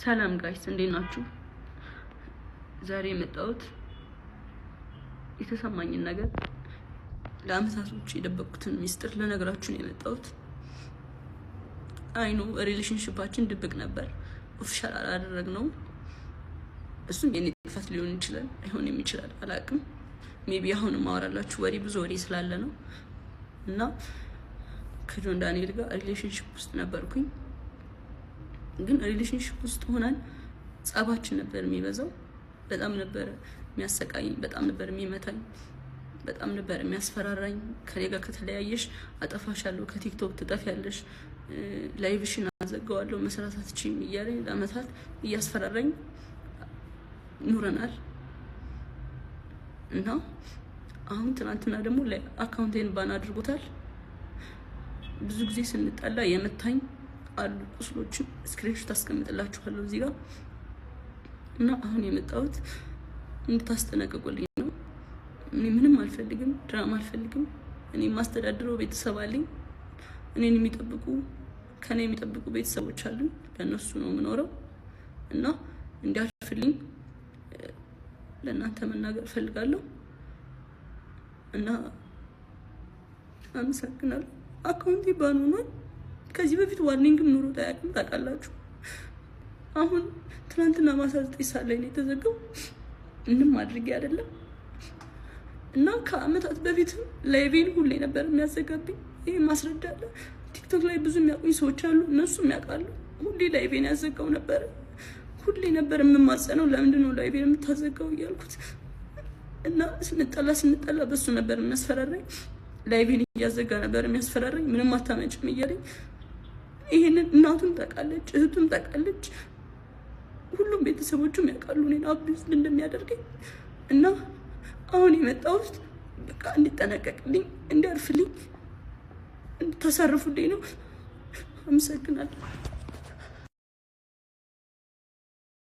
ሰላም ጋይስ እንዴት ናችሁ? ዛሬ የመጣሁት የተሰማኝን ነገር ለአመታቶች የደበቅኩትን ሚስጥር ለነገራችሁ ነው የመጣሁት። አይኑ ሪሌሽንሺፓችን ድብቅ ነበር፣ ኦፊሻል አላደረግነውም። እሱም የኔ ጥፋት ሊሆን ይችላል አይሆንም ይችላል አላውቅም። ሜቢ አሁን ማወራላችሁ ወሬ ብዙ ወሬ ስላለ ነው። እና ከጆን ዳንኤል ጋር ሪሌሽንሺፕ ውስጥ ነበርኩኝ። ግን ሪሌሽንሺፕ ውስጥ ሆነን ጸባችን ነበር የሚበዛው። በጣም ነበር የሚያሰቃየኝ፣ በጣም ነበር የሚመታኝ፣ በጣም ነበር የሚያስፈራራኝ። ከኔ ጋር ከተለያየሽ አጠፋሻለሁ፣ ከቲክቶክ ትጠፊያለሽ፣ ላይቭሽን አዘጋዋለሁ፣ መስራት አትችይም እያለኝ ለአመታት እያስፈራራኝ ኑረናል። እና አሁን ትናንትና ደግሞ አካውንቴን ባን አድርጎታል። ብዙ ጊዜ ስንጣላ የመታኝ አሉ ቁስሎችን ስክሪንሾት አስቀምጥላችኋለሁ እዚህ ጋር። እና አሁን የመጣሁት እንድታስጠነቅቁልኝ ነው። እኔ ምንም አልፈልግም፣ ድራማ አልፈልግም። እኔ ማስተዳድረው ቤተሰብ አለኝ፣ እኔን የሚጠብቁ ከኔ የሚጠብቁ ቤተሰቦች አሉኝ። ለነሱ ነው የምኖረው። እና እንዲያልፍልኝ ለእናንተ መናገር ፈልጋለሁ። እና አመሰግናለሁ። አካውንቴ ባን ሆኗል። ከዚህ በፊት ዋርኒንግም ኑሮ ታያቅም ታውቃላችሁ። አሁን ትናንትና ማታ 9 ሰዓት ላይ ነው የተዘጋው። ምንም አድርጌ አይደለም። እና ከአመታት በፊትም ላይቬን ሁሌ ነበር የሚያዘጋብኝ። ይሄ ማስረዳለ ቲክቶክ ላይ ብዙ የሚያውቁኝ ሰዎች አሉ፣ እነሱም ያውቃሉ። ሁሌ ላይቬን ያዘጋው ነበር። ሁሌ ነበር የምማጸነው፣ ለምንድን ነው ላይቬን የምታዘጋው እያልኩት። እና ስንጠላ በሱ ነበር የሚያስፈራራኝ። ላይቬን እያዘጋ ነበር የሚያስፈራራኝ። ምንም አታመጭም እያለኝ። ይሄንን እናቱም ታውቃለች፣ እህቱም ታውቃለች፣ ሁሉም ቤተሰቦቹም ያውቃሉ እኔን አቢዩዝ እንደሚያደርገኝ። እና አሁን የመጣሁት በቃ እንዲጠነቀቅልኝ፣ እንዲያርፍልኝ፣ እንድታሳርፉልኝ ነው። አመሰግናለሁ።